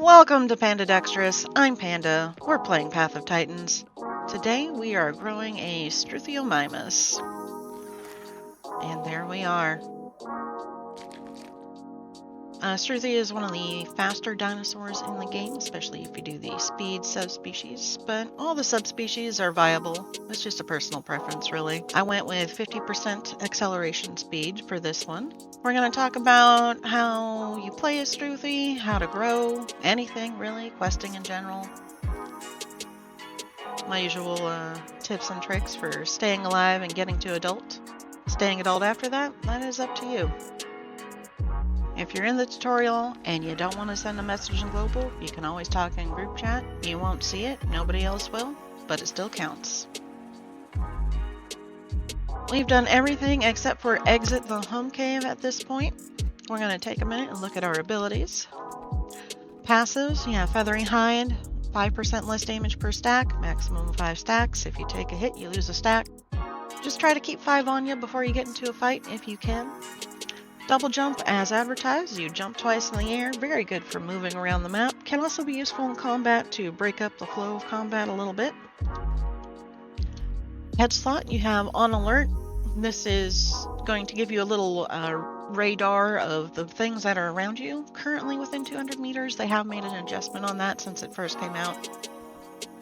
Welcome to Panda Dexterous. I'm Panda. We're playing Path of Titans. Today we are growing a Struthiomimus. And there we are. Struthi is one of the faster dinosaurs in the game, especially if you do the speed subspecies, but all the subspecies are viable. It's just a personal preference, really. I went with 50% acceleration speed for this one. We're going to talk about how you play a Struthi, how to grow, anything really, questing in general. My usual tips and tricks for staying alive and getting to adult. Staying adult after that is up to you. If you're in the tutorial and you don't want to send a message in global, you can always talk in group chat. You won't see it, nobody else will, but it still counts. We've done everything except for exit the home cave at this point. We're going to take a minute and look at our abilities. Passives, you have Feathery Hide, 5% less damage per stack, maximum 5 stacks. If you take a hit, you lose a stack. Just try to keep 5 on you before you get into a fight if you can. Double jump as advertised, you jump twice in the air, very good for moving around the map. Can also be useful in combat to break up the flow of combat a little bit. Head slot, you have on alert. This is going to give you a little radar of the things that are around you. Currently within 200 meters, they have made an adjustment on that since it first came out.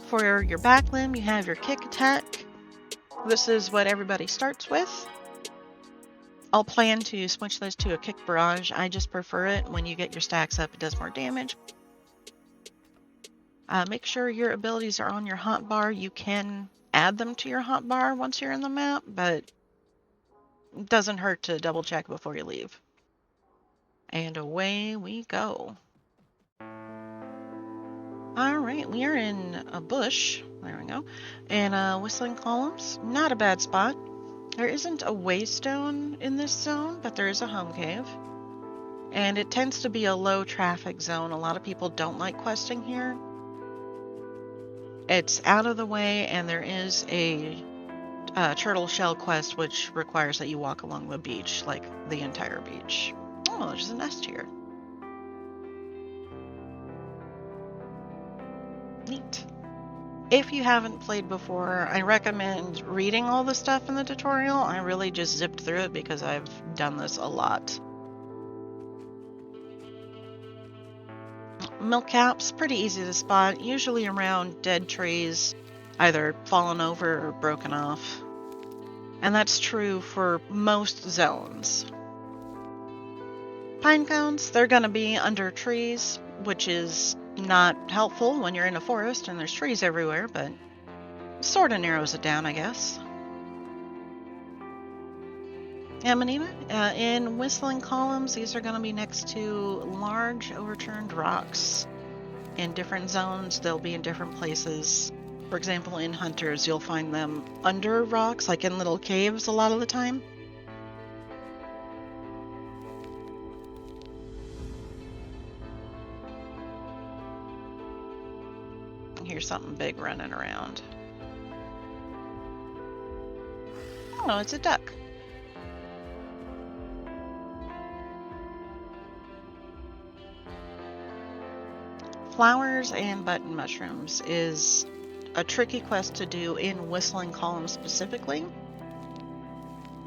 For your back limb, you have your kick attack. This is what everybody starts with. I'll plan to switch this to a kick barrage. I just prefer it. When you get your stacks up, it does more damage. Make sure your abilities are on your hotbar. You can add them to your hotbar once you're in the map, but it doesn't hurt to double check before you leave. And away we go. Alright, we are in a bush. There we go. And Whistling Columns. Not a bad spot. There isn't a waystone in this zone, but there is a home cave. And it tends to be a low traffic zone. A lot of people don't like questing here. It's out of the way, and there is a turtle shell quest which requires that you walk along the beach, like the entire beach. Oh, there's a nest here. Neat. If you haven't played before, I recommend reading all the stuff in the tutorial. I really just zipped through it because I've done this a lot. Milk caps, pretty easy to spot, usually around dead trees, either fallen over or broken off. And that's true for most zones. Pine cones, they're going to be under trees, which is not helpful when you're in a forest and there's trees everywhere, but sort of narrows it down, I guess. Amanita, in Whistling Columns, these are going to be next to large overturned rocks. In different zones, they'll be in different places. For example, in Hunters, you'll find them under rocks, like in little caves a lot of the time. Here's something big running around. Oh, it's a duck. Flowers and button mushrooms is a tricky quest to do in Whistling Columns specifically.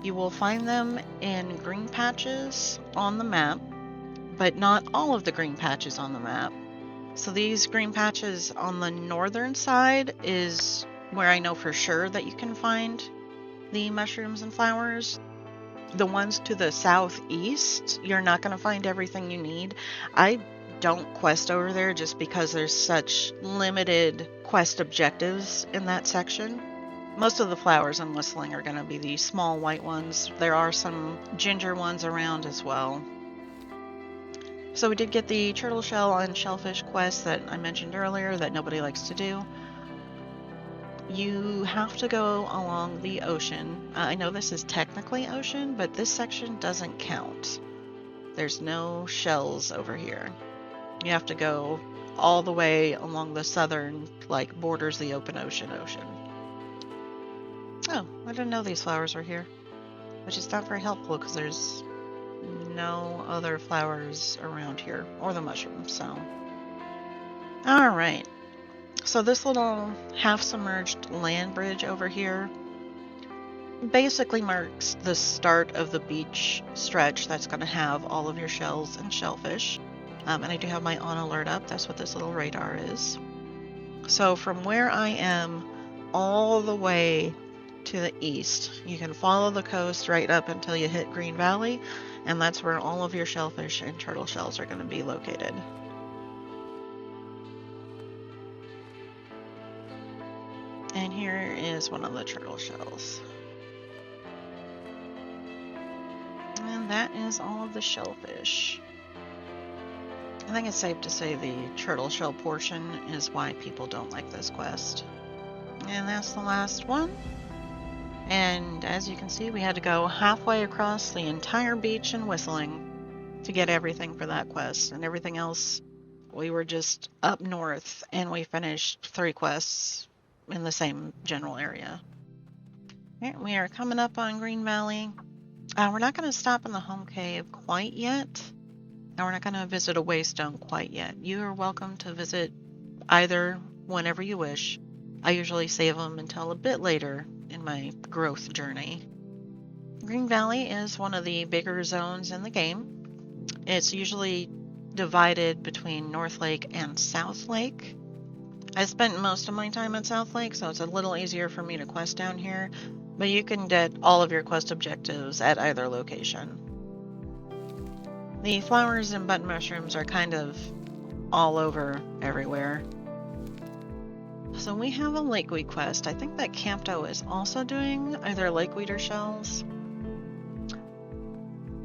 You will find them in green patches on the map, but not all of the green patches on the map. So these green patches on the northern side is where I know for sure that you can find the mushrooms and flowers. The ones to the southeast, you're not going to find everything you need. I don't quest over there just because there's such limited quest objectives in that section. Most of the flowers I'm whistling are going to be the small white ones. There are some ginger ones around as well. So we did get the turtle shell and shellfish quest that I mentioned earlier that nobody likes to do. You have to go along the ocean. I know this is technically ocean, but this section doesn't count. There's no shells over here. You have to go all the way along the southern, like, borders the open ocean. Oh, I didn't know these flowers were here. Which is not very helpful because there's no other flowers around here, or the mushrooms, so. All right. So this little half-submerged land bridge over here basically marks the start of the beach stretch that's going to have all of your shells and shellfish. And I do have my on alert up. That's what this little radar is. So from where I am all the way to the east, you can follow the coast right up until you hit Green Valley, and that's where all of your shellfish and turtle shells are going to be located. And here is one of the turtle shells. And that is all of the shellfish. I think it's safe to say the turtle shell portion is why people don't like this quest. And that's the last one. And as you can see, we had to go halfway across the entire beach in Whistling to get everything for that quest. And everything else, we were just up north and we finished 3 quests in the same general area. Okay, we are coming up on Green Valley. We're not going to stop in the home cave quite yet. And we're not going to visit a waystone quite yet. You are welcome to visit either whenever you wish. I usually save them until a bit later in my growth journey. Green Valley is one of the bigger zones in the game. It's usually divided between North Lake and South Lake. I spent most of my time at South Lake, so it's a little easier for me to quest down here, but you can get all of your quest objectives at either location. The flowers and button mushrooms are kind of all over everywhere. So we have a lakeweed quest. I think that Campto is also doing either lakeweed or shells.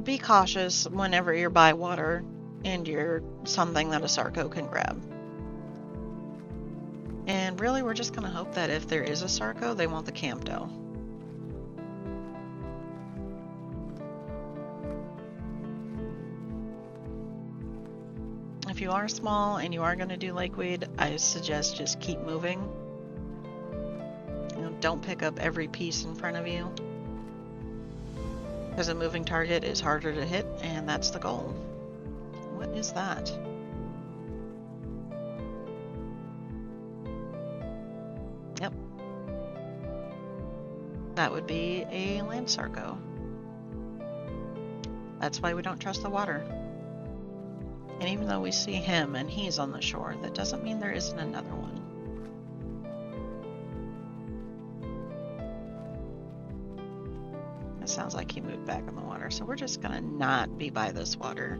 Be cautious whenever you're by water and you're something that a Sarco can grab. And really, we're just going to hope that if there is a Sarco, they want the Campto. If you are small and you are going to do lakeweed, I suggest just keep moving. Don't pick up every piece in front of you, because a moving target is harder to hit, and that's the goal. What is that? Yep. That would be a land Sarco. That's why we don't trust the water. And even though we see him and he's on the shore, that doesn't mean there isn't another one. It sounds like he moved back in the water, so we're just gonna not be by this water.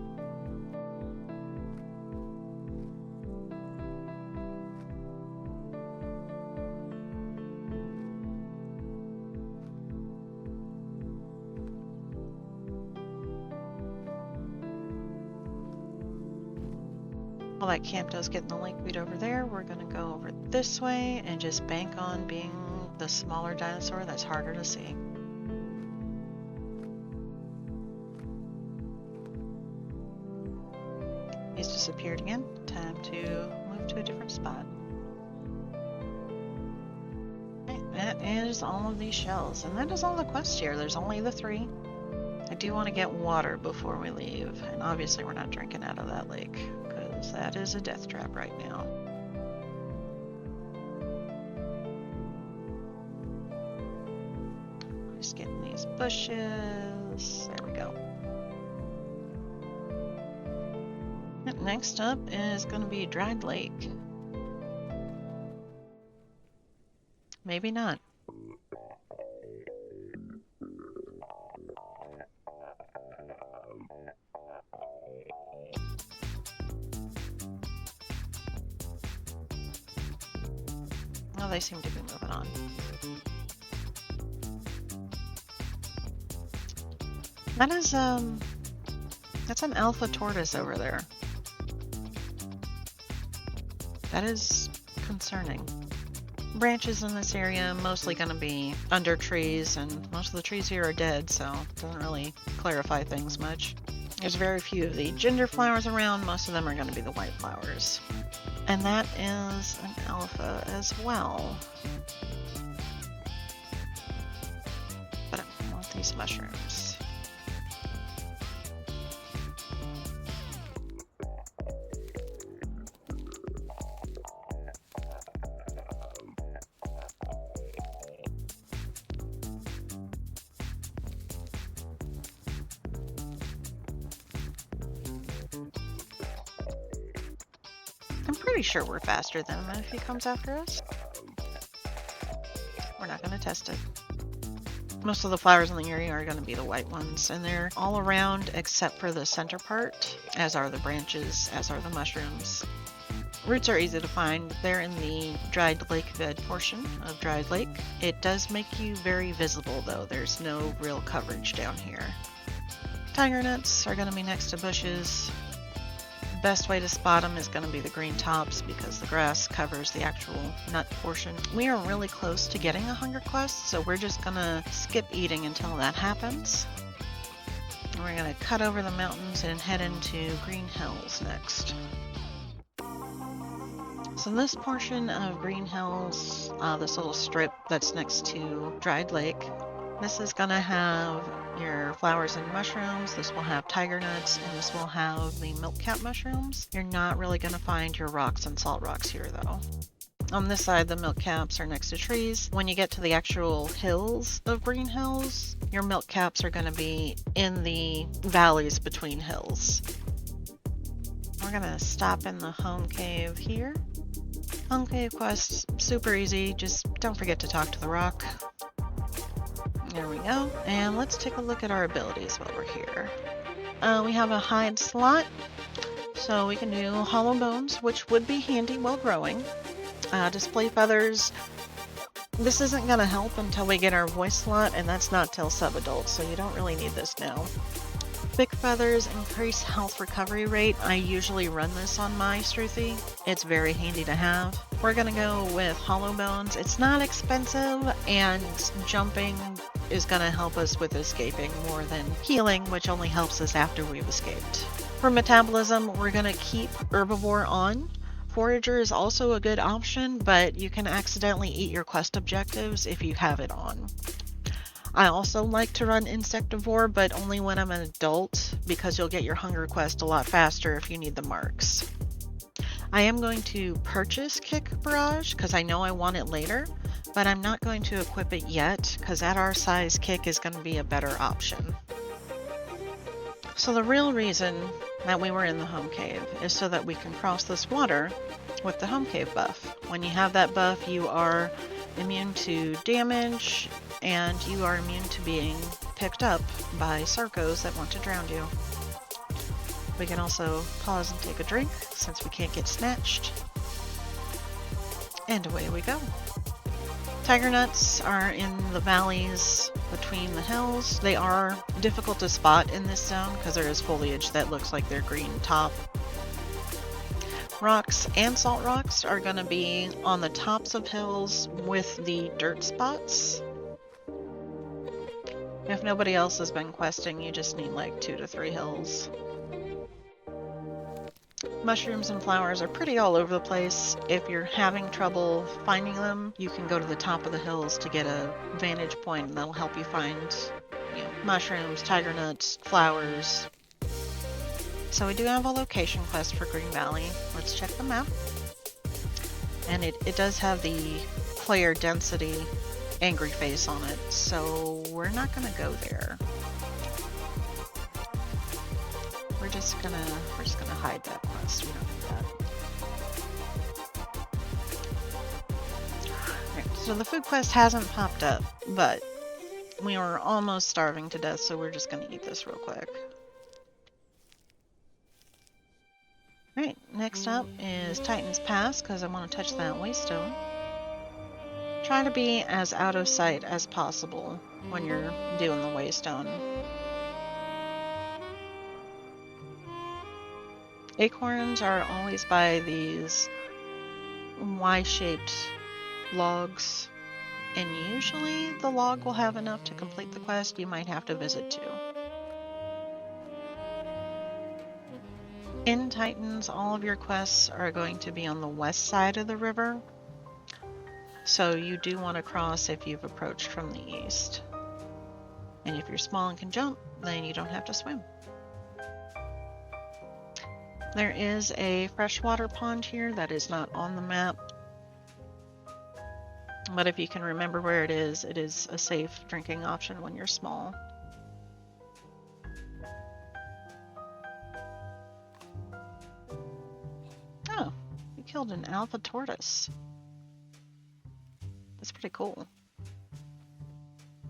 While that Campto's getting the lakeweed over there, we're gonna go over this way and just bank on being the smaller dinosaur that's harder to see. He's disappeared again. Time to move to a different spot. Okay, that is all of these shells, and that is all the quests here. There's only the 3. I do want to get water before we leave, and obviously we're not drinking out of that lake, because that is a death trap right now. Just getting these bushes. There we go. Next up is going to be Dried Lake. Maybe not. Oh, they seem to be moving on. That is, that's an alpha tortoise over there. That is concerning. Branches in this area mostly going to be under trees, and most of the trees here are dead, so it doesn't really clarify things much. There's very few of the ginger flowers around. Most of them are going to be the white flowers. And that is an alpha as well. But I want these mushrooms. pretty sure we're faster than him if he comes after us. We're not going to test it. Most of the flowers in the area are going to be the white ones, and they're all around except for the center part, as are the branches, as are the mushrooms. Roots are easy to find. They're in the dried lake bed portion of dried lake. It does make you very visible though. There's no real coverage down here. Tiger nuts are going to be next to bushes. The best way to spot them is going to be the green tops because the grass covers the actual nut portion. We are really close to getting a hunger quest, so we're just going to skip eating until that happens. We're going to cut over the mountains and head into Green Hills next. So this portion of Green Hills, this little strip that's next to Dried Lake, this is going to have your flowers and mushrooms, this will have tiger nuts, and this will have the milk-cap mushrooms. You're not really going to find your rocks and salt rocks here though. On this side, the milk caps are next to trees. When you get to the actual hills of Green Hills, your milk caps are going to be in the valleys between hills. We're going to stop in the home cave here. Home cave quest, super easy, just don't forget to talk to the rock. There we go. And let's take a look at our abilities while we're here. We have a hide slot, so we can do hollow bones, which would be handy while growing. Display feathers, this isn't going to help until we get our voice slot, and that's not till sub-adult, so you don't really need this now. Thick feathers increase health recovery rate. I usually run this on my Struthi. It's very handy to have. We're going to go with hollow bones. It's not expensive, and jumping is going to help us with escaping more than healing, which only helps us after we've escaped. For metabolism, we're going to keep herbivore on. Forager is also a good option, but you can accidentally eat your quest objectives if you have it on. I also like to run insectivore, but only when I'm an adult, because you'll get your hunger quest a lot faster if you need the marks. I am going to purchase Kick Barrage because I know I want it later, but I'm not going to equip it yet because at our size, Kick is going to be a better option. So the real reason that we were in the home cave is so that we can cross this water with the home cave buff. When you have that buff, you are immune to damage, and you are immune to being picked up by Sarcos that want to drown you. We can also pause and take a drink since we can't get snatched. And away we go. Tiger nuts are in the valleys between the hills. They are difficult to spot in this zone because there is foliage that looks like their green top. Rocks and salt rocks are going to be on the tops of hills with the dirt spots. If nobody else has been questing, you just need like 2 to 3 hills. Mushrooms and flowers are pretty all over the place. If you're having trouble finding them, you can go to the top of the hills to get a vantage point, and that'll help you find, mushrooms, tiger nuts, flowers. So we do have a location quest for Green Valley. Let's check the map. And it does have the player density angry face on it, so we're not gonna go there. We're just gonna hide that quest. We don't need that. Right, so the food quest hasn't popped up, but we were almost starving to death, so we're just gonna eat this real quick. Right, next up is Titan's Pass, because I want to touch that waystone. Try to be as out of sight as possible when you're doing the waystone. Acorns are always by these Y-shaped logs, and usually the log will have enough to complete the quest. You might have to visit 2. In Titans, all of your quests are going to be on the west side of the river, so you do want to cross if you've approached from the east. And if you're small and can jump, then you don't have to swim. There is a freshwater pond here that is not on the map, but if you can remember where it is a safe drinking option when you're small. killed an alpha tortoise. That's pretty cool.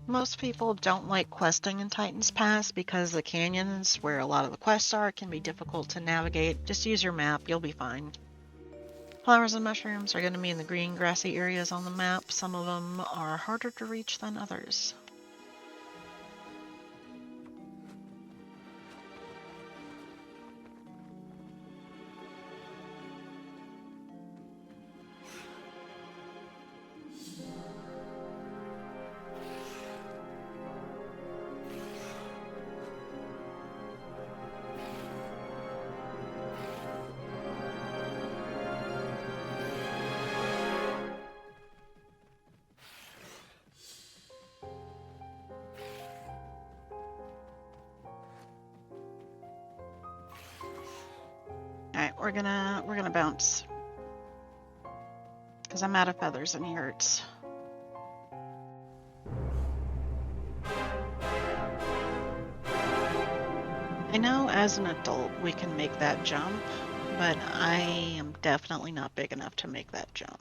Most people don't like questing in Titan's Pass because the canyons where a lot of the quests are can be difficult to navigate. Just use your map, you'll be fine. Flowers and mushrooms are going to be in the green grassy areas on the map. Some of them are harder to reach than others. Alright, we're gonna bounce. Because I'm out of feathers and he hurts. I know as an adult we can make that jump, but I am definitely not big enough to make that jump.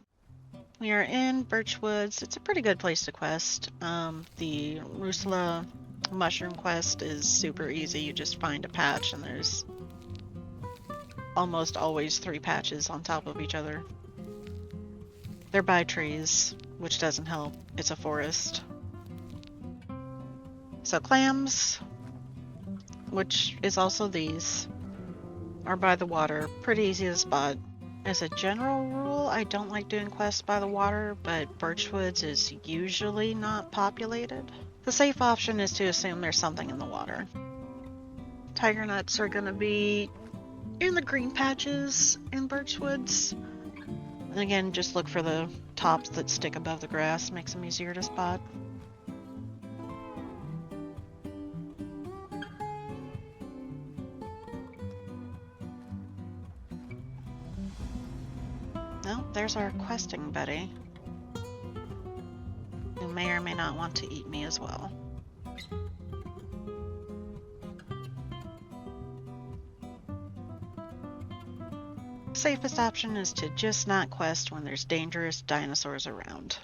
We are in Birchwoods. It's a pretty good place to quest. The Rusula mushroom quest is super easy. You just find a patch and there's almost always 3 patches on top of each other. They're by trees, which doesn't help. It's a forest. So clams, which is also these, are by the water. Pretty easy to spot. As a general rule, I don't like doing quests by the water, but Birchwoods is usually not populated. The safe option is to assume there's something in the water. Tiger nuts are going to be in the green patches in Birchwoods. And again, just look for the tops that stick above the grass, makes them easier to spot. No, there's our questing buddy, who may or may not want to eat me as well. Safest option is to just not quest when there's dangerous dinosaurs around.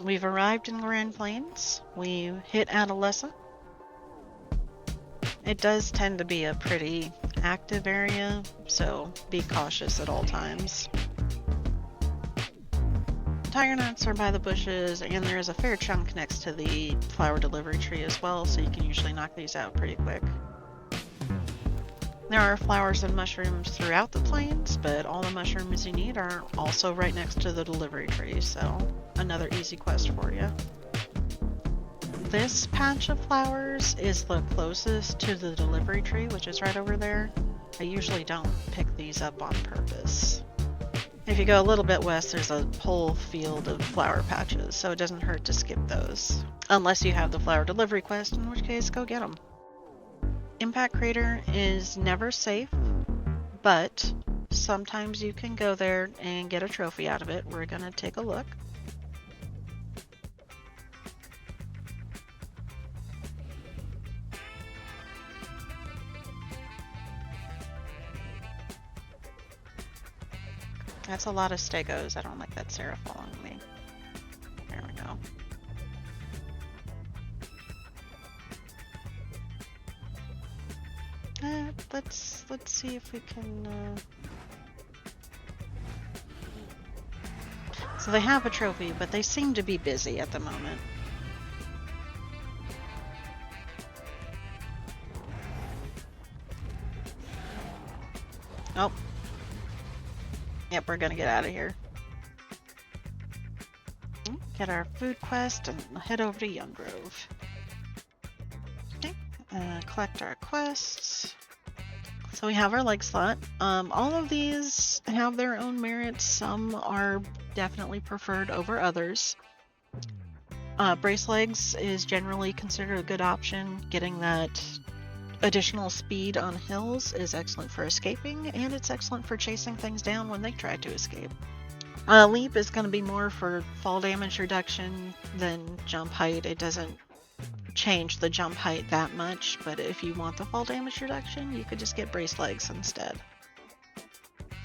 We've arrived in Grand Plains. We hit Adolescent. It does tend to be a pretty active area, so be cautious at all times. Tiger nuts are by the bushes, and there is a fair chunk next to the flower delivery tree as well, so you can usually knock these out pretty quick. There are flowers and mushrooms throughout the plains, but all the mushrooms you need are also right next to the delivery tree, so another easy quest for you. This patch of flowers is the closest to the delivery tree, which is right over there. I usually don't pick these up on purpose. If you go a little bit west, there's a whole field of flower patches, so it doesn't hurt to skip those. Unless you have the flower delivery quest, in which case, go get them. Impact Crater is never safe, but sometimes you can go there and get a trophy out of it. We're gonna take a look. That's a lot of stegos. I don't like that Sarah following me. There we go. Let's see if we can. So they have a trophy, but they seem to be busy at the moment. Oh. Yep, we're gonna get out of here. Get our food quest and head over to Young Grove. Okay, collect our quests. So we have our leg slot. All of these have their own merits. Some are definitely preferred over others. Brace legs is generally considered a good option. Getting that additional speed on hills is excellent for escaping, and it's excellent for chasing things down when they try to escape. Leap is going to be more for fall damage reduction than jump height. It doesn't change the jump height that much, but if you want the fall damage reduction, you could just get brace legs instead.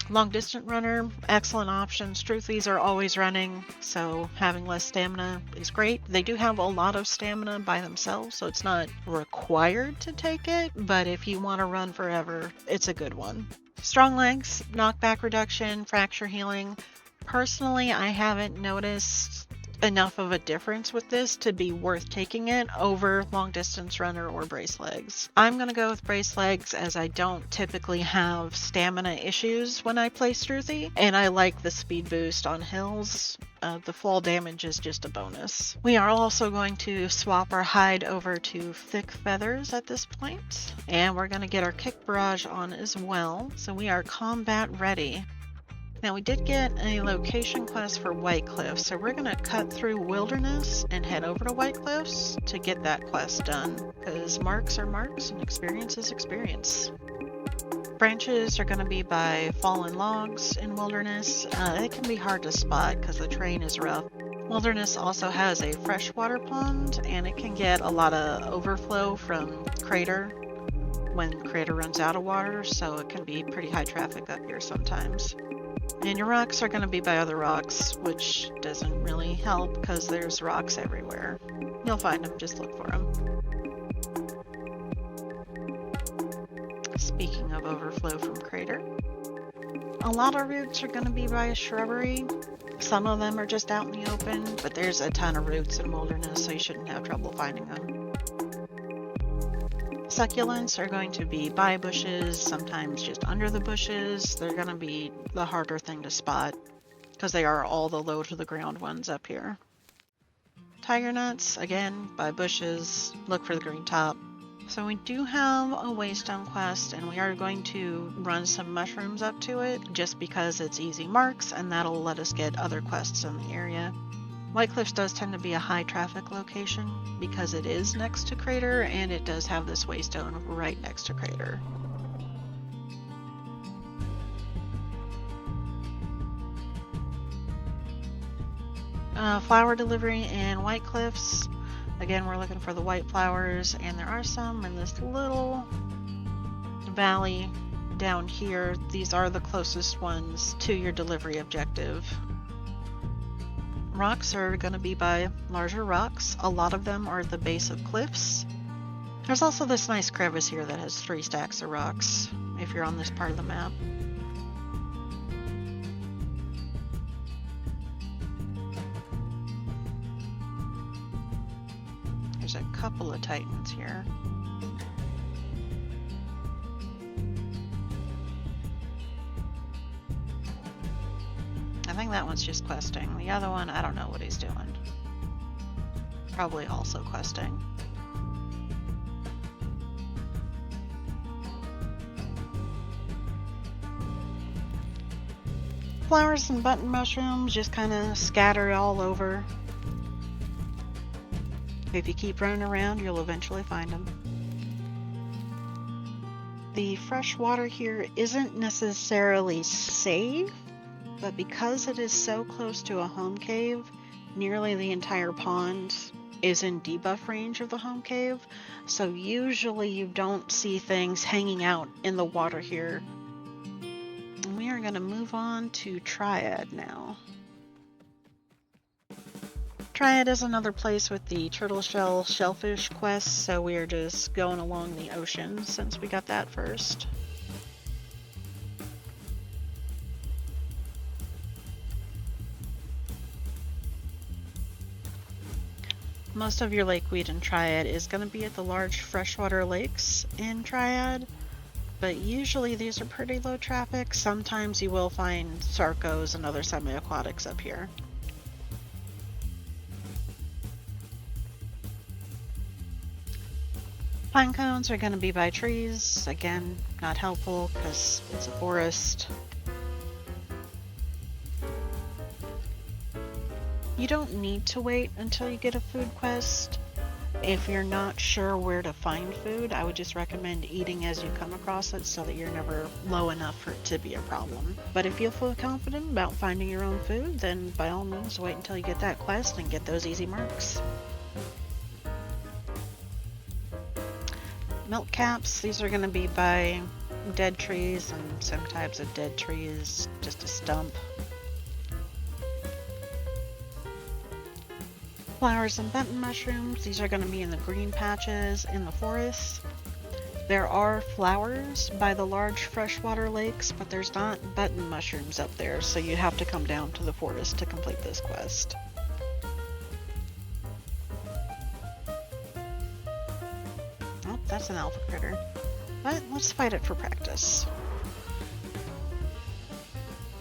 Long distance runner, excellent option. Struthies are always running, so having less stamina is great. They do have a lot of stamina by themselves, so it's not required to take it, but if you want to run forever, it's a good one. Strong legs, knockback reduction, fracture healing. Personally, I haven't noticed enough of a difference with this to be worth taking it over long distance runner or brace legs. I'm going to go with brace legs as I don't typically have stamina issues when I play Struthi, and I like the speed boost on hills. The fall damage is just a bonus. We are also going to swap our hide over to thick feathers at this point, and we're going to get our kick barrage on as well, so we are combat ready. Now we did get a location quest for White Cliffs, so we're going to cut through Wilderness and head over to White Cliffs to get that quest done, because marks are marks and experience is experience. Branches are going to be by fallen logs in Wilderness. It can be hard to spot because the terrain is rough. Wilderness also has a freshwater pond, and it can get a lot of overflow from Crater when Crater runs out of water, so it can be pretty high traffic up here sometimes. And your rocks are going to be by other rocks, which doesn't really help because there's rocks everywhere. You'll find them, just look for them. Speaking of overflow from Crater, a lot of routes are going to be by a shrubbery. Some of them are just out in the open, but there's a ton of routes in Wilderness, so you shouldn't have trouble finding them. Succulents are going to be by bushes, sometimes just under the bushes. They're going to be the harder thing to spot because they are all the low to the ground ones up here. Tiger nuts, again, by bushes. Look for the green top. So we do have a waystone quest, and we are going to run some mushrooms up to it just because it's easy marks, and that'll let us get other quests in the area. White Cliffs does tend to be a high traffic location because it is next to Crater, and it does have this waystone right next to Crater. Flower delivery in White Cliffs. Again, we're looking for the white flowers, and there are some in this little valley down here. These are the closest ones to your delivery objective. Rocks are going to be by larger rocks. A lot of them are at the base of cliffs. There's also this nice crevice here that has 3 stacks of rocks, if you're on this part of the map. There's a couple of titans here. I think that one's just questing. The other one, I don't know what he's doing. Probably also questing. Flowers and button mushrooms just kind of scatter all over. If you keep running around, you'll eventually find them. The fresh water here isn't necessarily safe, but because it is so close to a home cave, nearly the entire pond is in debuff range of the home cave, so usually you don't see things hanging out in the water here. And we are going to move on to Triad now. Triad is another place with the turtle shell shellfish quest, so we are just going along the ocean since we got that first. Most of your lakeweed in Triad is going to be at the large freshwater lakes in Triad, but usually these are pretty low traffic. Sometimes you will find sarcos and other semi-aquatics up here. Pine cones are going to be by trees. Again, not helpful because it's a forest. You don't need to wait until you get a food quest. If you're not sure where to find food, I would just recommend eating as you come across it so that you're never low enough for it to be a problem. But if you feel confident about finding your own food, then by all means wait until you get that quest and get those easy marks. Milk caps, these are going to be by dead trees, and some types of dead tree is just a stump. Flowers and button mushrooms, these are going to be in the green patches in the forest. There are flowers by the large freshwater lakes, but there's not button mushrooms up there, so you have to come down to the forest to complete this quest. Oh, that's an alpha critter. But let's fight it for practice.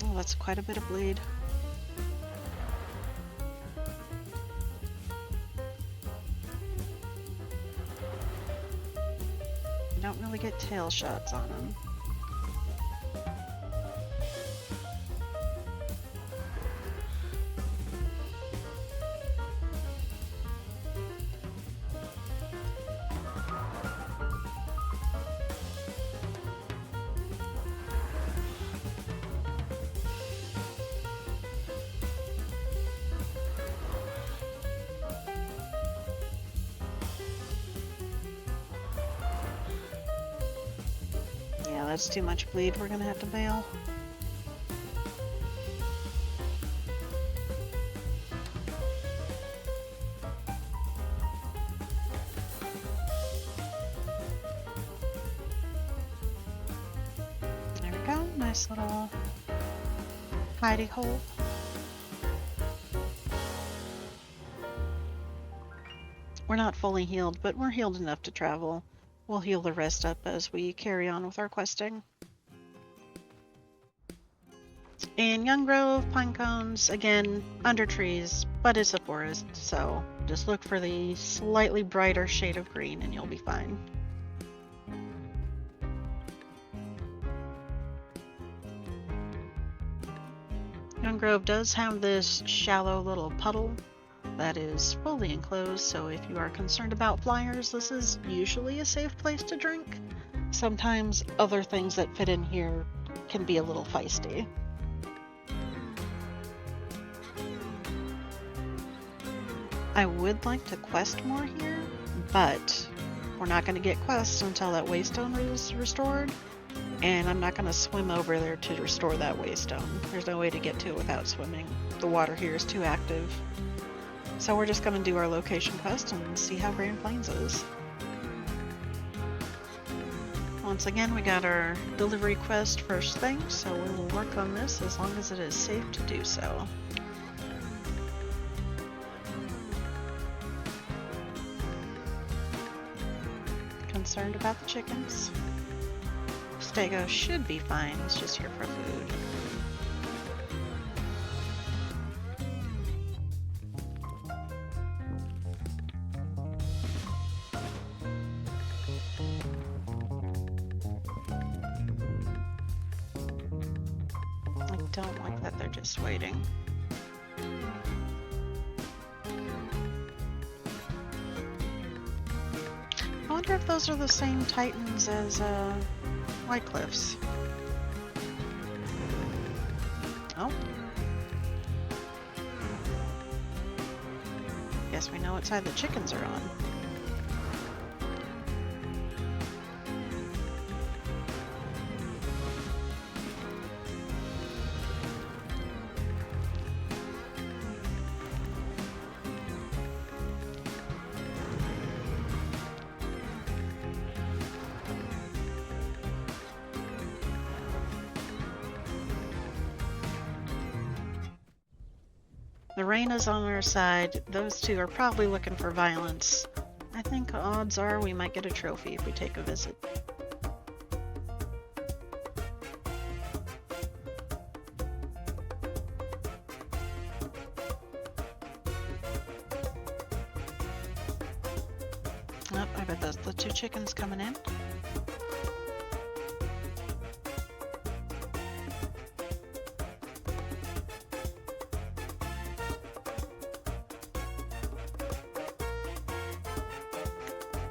Oh, that's quite a bit of bleed. Don't really get tail shots on them. Yeah, that's too much bleed. We're gonna have to bail. There we go. Nice little hidey hole. We're not fully healed, but we're healed enough to travel. We'll heal the rest up as we carry on with our questing. In Young Grove, pine cones, again, under trees, but it's a forest, so just look for the slightly brighter shade of green and you'll be fine. Young Grove does have this shallow little puddle that is fully enclosed, so if you are concerned about flyers, this is usually a safe place to drink. Sometimes other things that fit in here can be a little feisty. I would like to quest more here, but we're not going to get quests until that waystone is restored, and I'm not going to swim over there to restore that waystone. There's no way to get to it without swimming. The water here is too active. So we're just going to do our location quest and see how Grand Plains is. Once again, we got our delivery quest first thing, so we will work on this as long as it is safe to do so. Concerned about the chickens. Stego should be fine, he's just here for food. I don't like that they're just waiting. I wonder if those are the same titans as White Cliffs. Oh. Guess we know what side the chickens are on. The rain is on our side. Those two are probably looking for violence. I think odds are we might get a trophy if we take a visit. Oh, I bet that's the two chickens coming in.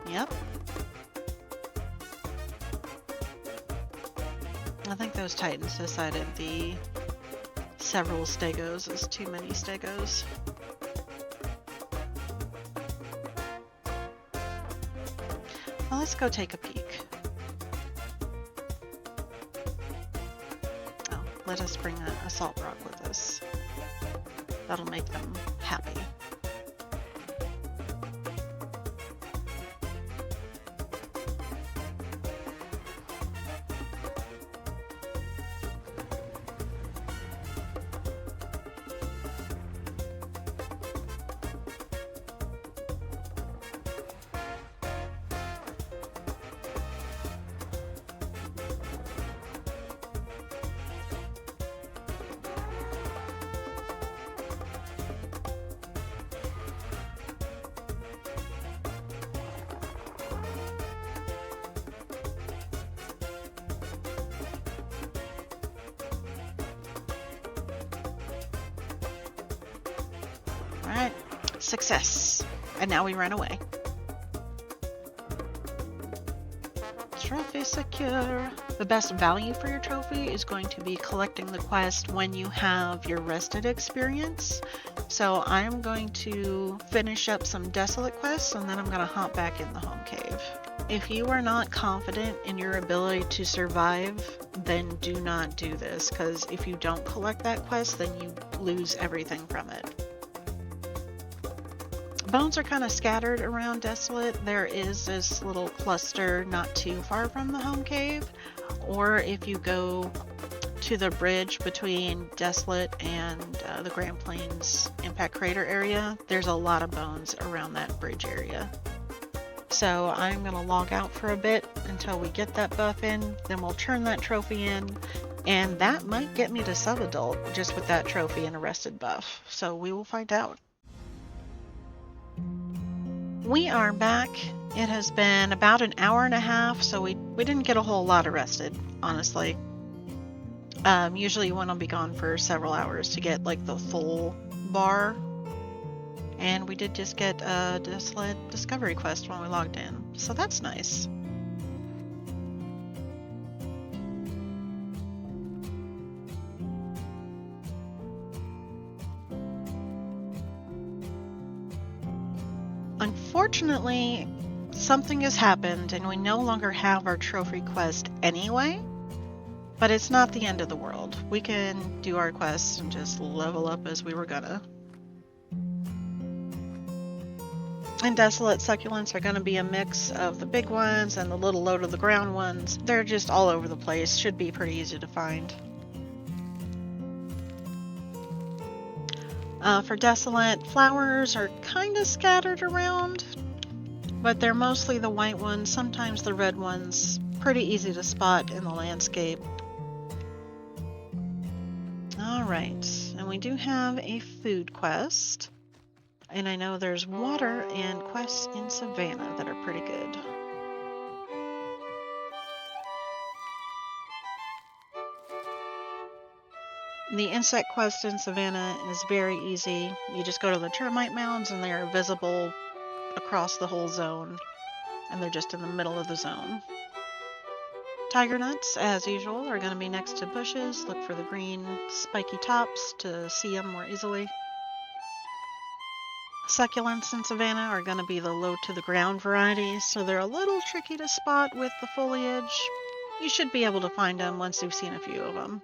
Yep. I think those titans decided the several stegos is too many stegos. Well, let's go take a peek. let us bring a salt rock with us. That'll make them happy. Alright, success. And now we run away. Trophy secure. The best value for your trophy is going to be collecting the quest when you have your rested experience. So I'm going to finish up some desolate quests and then I'm going to hop back in the home cave. If you are not confident in your ability to survive, then do not do this, because if you don't collect that quest, then you lose everything from it. Bones are kind of scattered around Desolate. There is this little cluster not too far from the home cave, or if you go to the bridge between Desolate and the Grand Plains Impact Crater area, there's a lot of bones around that bridge area. So I'm going to log out for a bit until we get that buff in, then we'll turn that trophy in, and that might get me to sub-adult just with that trophy and a rested buff. So we will find out. We are back. It has been about an hour and a half, so we didn't get a whole lot arrested, honestly. Usually you want to be gone for several hours to get like the full bar. And we did just get a Desolate Discovery quest when we logged in, so that's nice. Unfortunately, something has happened and we no longer have our trophy quest anyway, but it's not the end of the world. We can do our quests and just level up as we were gonna. And Desolate Succulents are going to be a mix of the big ones and the little low to the ground ones. They're just all over the place, should be pretty easy to find. For Desolate, flowers are kind of scattered around, but they're mostly the white ones, sometimes the red ones. Pretty easy to spot in the landscape. Alright, and we do have a food quest. And I know there's water and quests in Savannah that are pretty good. The insect quest in Savannah is very easy. You just go to the termite mounds and they are visible across the whole zone. And they're just in the middle of the zone. Tiger nuts, as usual, are going to be next to bushes. Look for the green spiky tops to see them more easily. Succulents in Savannah are going to be the low to the ground varieties, so they're a little tricky to spot with the foliage. You should be able to find them once you've seen a few of them.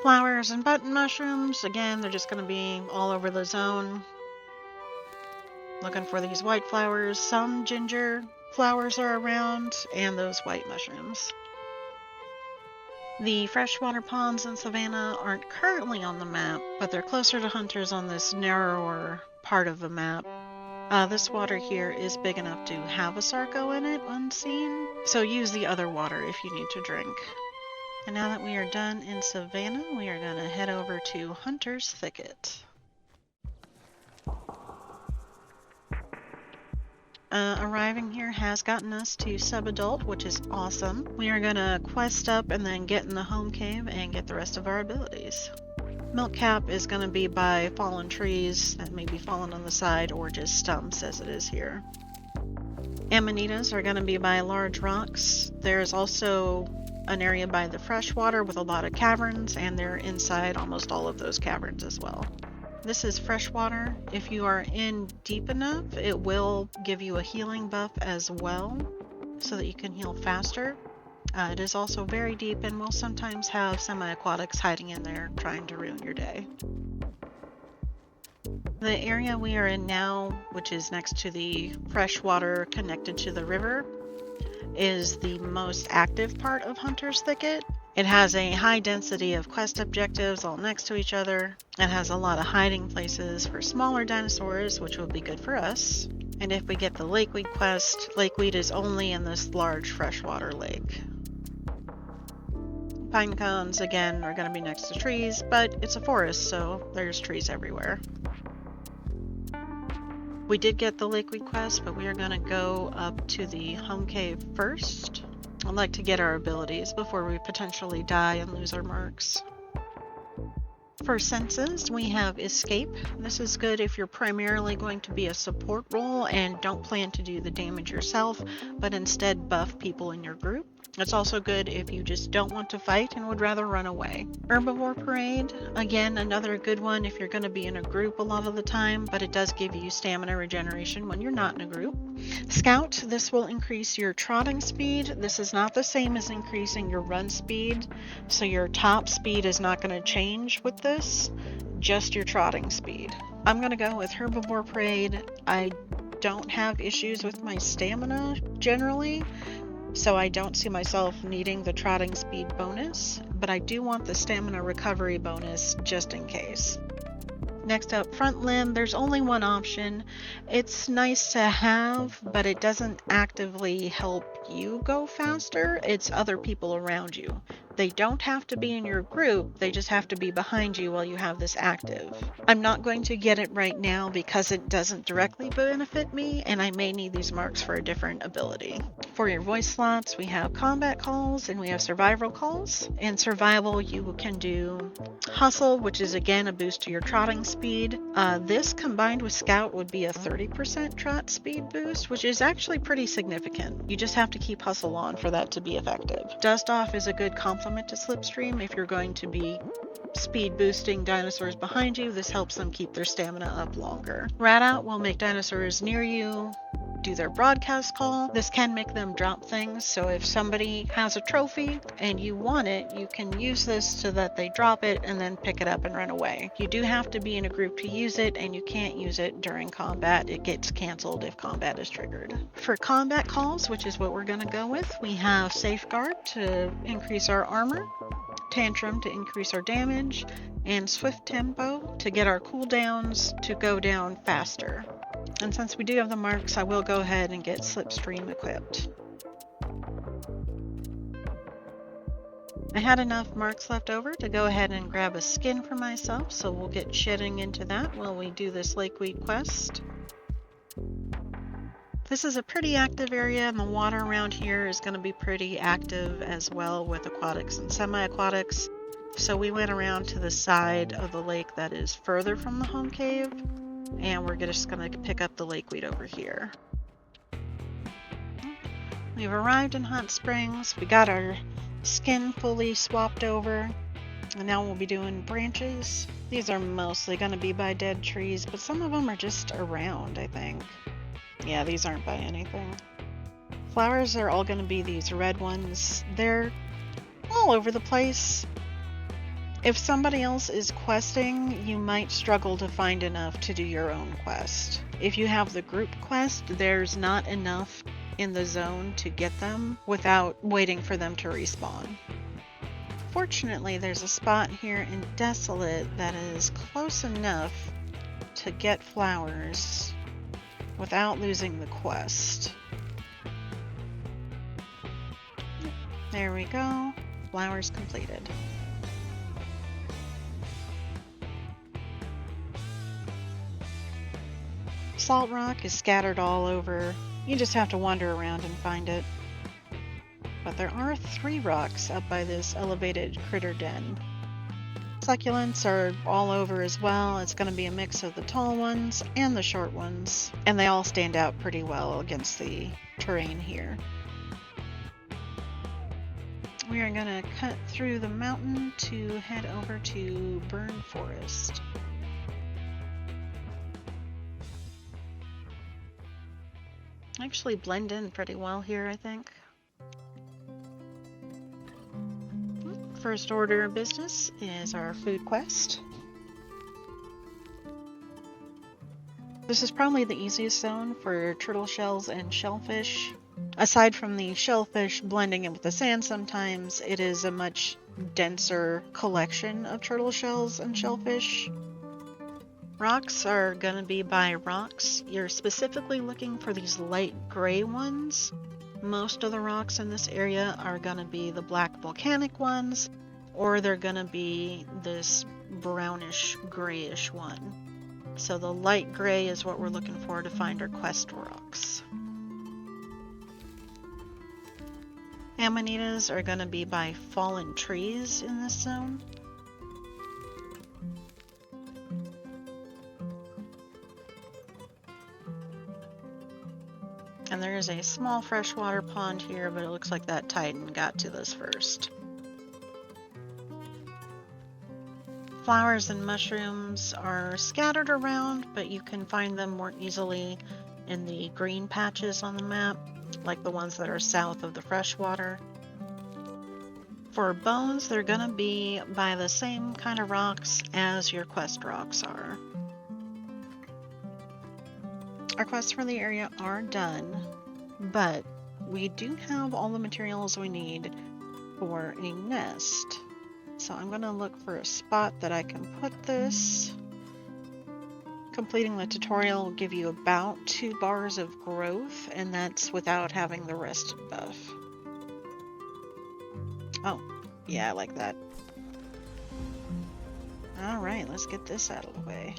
Flowers and button mushrooms, again, they're just going to be all over the zone. Looking for these white flowers. Some ginger flowers are around, and those white mushrooms. The freshwater ponds in Savannah aren't currently on the map, but they're closer to hunters on this narrower part of the map. This water here is big enough to have a Sarco in it unseen, so use the other water if you need to drink. And now that we are done in Savannah, we are going to head over to Hunter's Thicket. Arriving here has gotten us to sub-adult, which is awesome. We are going to quest up and then get in the home cave and get the rest of our abilities. Milk cap is going to be by fallen trees that may be fallen on the side or just stumps as it is here. Amanitas are going to be by large rocks. There's also an area by the freshwater with a lot of caverns, and they're inside almost all of those caverns as well. This is freshwater. If you are in deep enough, it will give you a healing buff as well, so that you can heal faster. It is also very deep and will sometimes have semi-aquatics hiding in there trying to ruin your day. The area we are in now, which is next to the freshwater connected to the river, is the most active part of Hunter's Thicket. It has a high density of quest objectives all next to each other. It has a lot of hiding places for smaller dinosaurs, which will be good for us. And if we get the lakeweed quest, lakeweed is only in this large freshwater lake. Pine cones, again, are going to be next to trees, but it's a forest, so there's trees everywhere. We did get the lakeweed quest, but we are going to go up to the home cave first. I'd like to get our abilities before we potentially die and lose our marks. For senses, we have Escape. This is good if you're primarily going to be a support role and don't plan to do the damage yourself, but instead buff people in your group. It's also good if you just don't want to fight and would rather run away. Herbivore Parade, again, another good one if you're going to be in a group a lot of the time, but it does give you stamina regeneration when you're not in a group. Scout, this will increase your trotting speed. This is not the same as increasing your run speed, so your top speed is not going to change with this, just your trotting speed. I'm going to go with Herbivore Parade. I don't have issues with my stamina generally, so I don't see myself needing the trotting speed bonus, but I do want the stamina recovery bonus just in case. Next up, front limb. There's only one option. It's nice to have, but it doesn't actively help you go faster. It's other people around you. They don't have to be in your group, they just have to be behind you while you have this active. I'm not going to get it right now because it doesn't directly benefit me, and I may need these marks for a different ability. For your voice slots, we have combat calls and we have survival calls. In survival, you can do hustle, which is again a boost to your trotting speed. This combined with scout would be a 30% trot speed boost, which is actually pretty significant. You just have to keep hustle on for that to be effective. Dust off is a good complement to slipstream if you're going to be speed boosting dinosaurs behind you. This helps them keep their stamina up longer. Rat out will make dinosaurs near you do their broadcast call. This can make them drop things, so if somebody has a trophy and you want it, you can use this so that they drop it and then pick it up and run away. You do have to be in a group to use it, and you can't use it during combat. It gets canceled if combat is triggered. For combat calls, which is what we're going to go with, we have Safeguard to increase our armor, Tantrum to increase our damage, and Swift Tempo to get our cooldowns to go down faster. And since we do have the marks, I will go ahead and get Slipstream equipped. I had enough marks left over to go ahead and grab a skin for myself, so we'll get shedding into that while we do this lakeweed quest. This is a pretty active area, and the water around here is going to be pretty active as well with aquatics and semi-aquatics. So we went around to the side of the lake that is further from the home cave, and we're just going to pick up the lakeweed over here. We've arrived in Hot Springs. We got our skin fully swapped over, and now we'll be doing branches. These are mostly going to be by dead trees, but some of them are just around, I think. Yeah, these aren't by anything. Flowers are all going to be these red ones. They're all over the place. If somebody else is questing, you might struggle to find enough to do your own quest. If you have the group quest, there's not enough in the zone to get them without waiting for them to respawn. Fortunately, there's a spot here in Desolate that is close enough to get flowers without losing the quest. There we go. Flowers completed. Salt rock is scattered all over. You just have to wander around and find it. But there are 3 rocks up by this elevated critter den. Succulents are all over as well. It's going to be a mix of the tall ones and the short ones, and they all stand out pretty well against the terrain here. We are going to cut through the mountain to head over to Burn Forest. Actually blend in pretty well here, I think. First order of business is our food quest. This is probably the easiest zone for turtle shells and shellfish. Aside from the shellfish blending in with the sand sometimes, it is a much denser collection of turtle shells and shellfish. Rocks are going to be by rocks. You're specifically looking for these light gray ones. Most of the rocks in this area are going to be the black volcanic ones, or they're going to be this brownish grayish one. So the light gray is what we're looking for to find our quest rocks. Amanitas are going to be by fallen trees in this zone. And there is a small freshwater pond here, but it looks like that Titan got to this first. Flowers and mushrooms are scattered around, but you can find them more easily in the green patches on the map, like the ones that are south of the freshwater. For bones, they're going to be by the same kind of rocks as your quest rocks are. Our quests for the area are done, but we do have all the materials we need for a nest. So I'm going to look for a spot that I can put this. Completing the tutorial will give you about 2 bars of growth, and that's without having the rested buff. Oh, yeah, I like that. Alright, let's get this out of the way.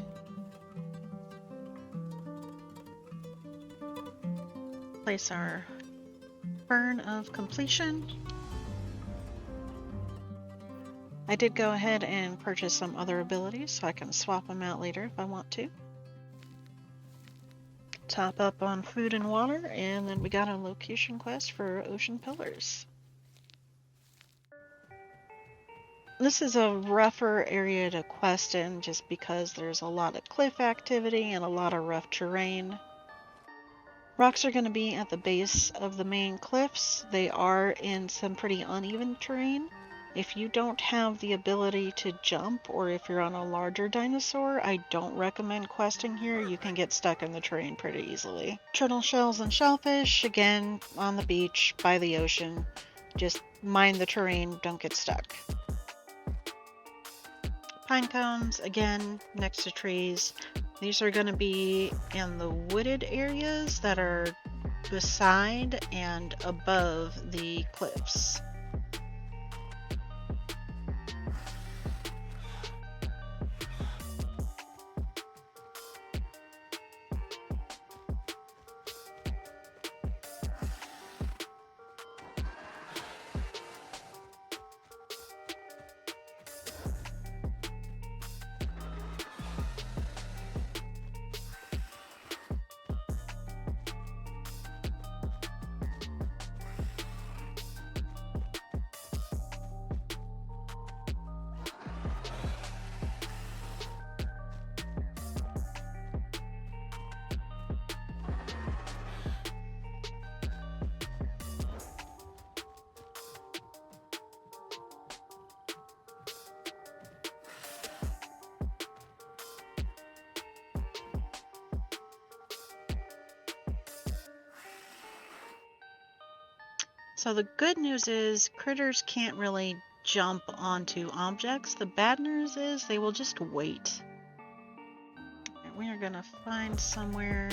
Place our burn of completion. I did go ahead and purchase some other abilities so I can swap them out later if I want to. Top up on food and water, and then we got a location quest for ocean pillars. This is a rougher area to quest in just because there's a lot of cliff activity and a lot of rough terrain. Rocks are going to be at the base of the main cliffs. They are in some pretty uneven terrain. If you don't have the ability to jump, or if you're on a larger dinosaur, I don't recommend questing here. You can get stuck in the terrain pretty easily. Turtle shells and shellfish, again, on the beach, by the ocean. Just mind the terrain, don't get stuck. Pine cones, again, next to trees. These are going to be in the wooded areas that are beside and above the cliffs. So the good news is critters can't really jump onto objects. The bad news is they will just wait. And we are going to find somewhere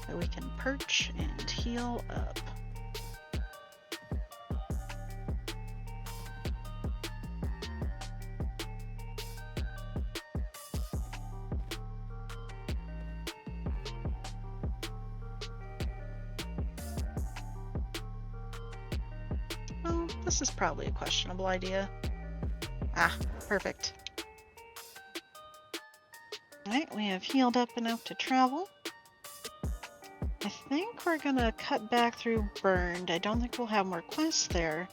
that we can perch and heal up. Oh, this is probably a questionable idea. Ah, perfect. Alright, we have healed up enough to travel. I think we're gonna cut back through Burned. I don't think we'll have more quests there.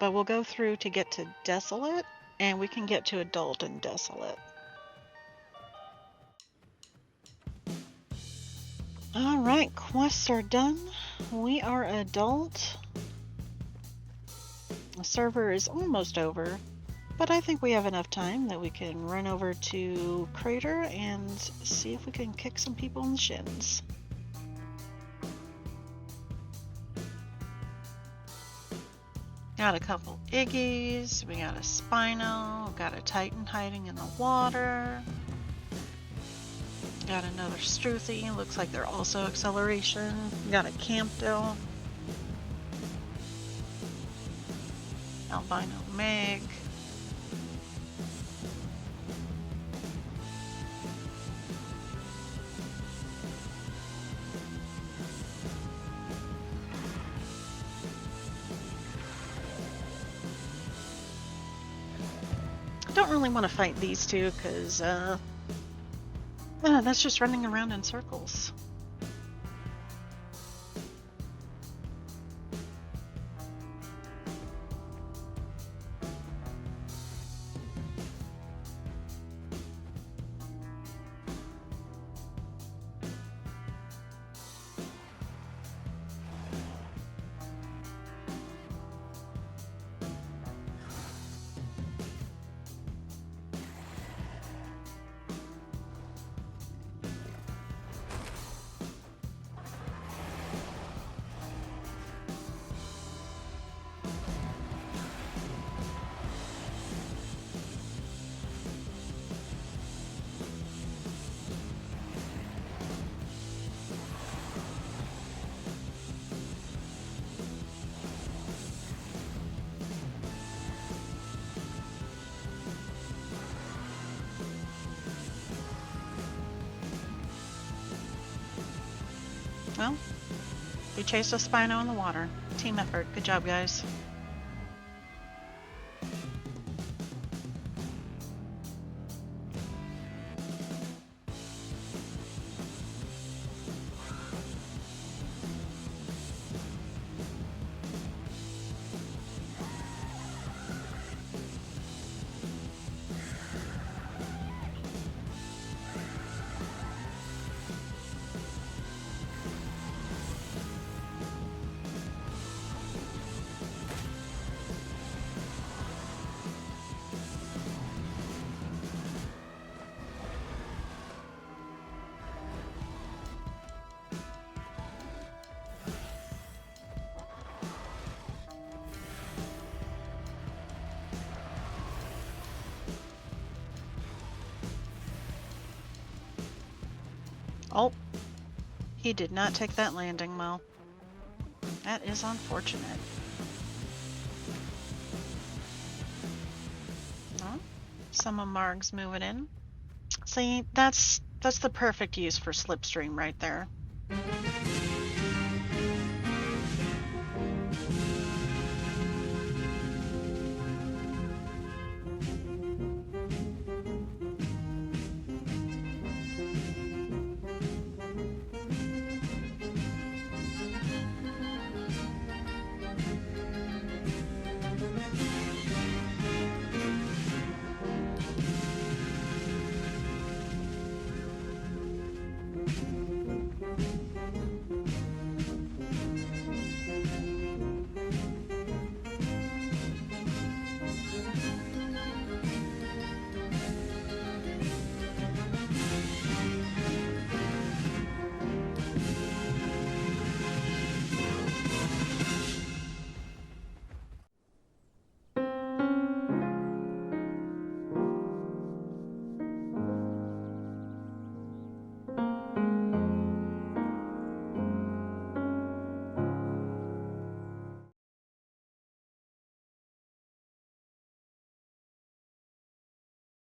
But we'll go through to get to Desolate, and we can get to Adult and Desolate. Alright, quests are done. We are Adult. The server is almost over, but I think we have enough time that we can run over to Crater and see if we can kick some people in the shins. Got a couple Iggies, we got a Spino, got a Titan hiding in the water. Got another Struthi, looks like they're also acceleration. Got a Campdale. Albino Meg. Don't really want to fight these two because that's just running around in circles. Well, we chased a Spino in the water. Team effort. Good job, guys. Oh, he did not take that landing well. That is unfortunate. Oh, some of Marg's moving in. See, that's the perfect use for Slipstream right there.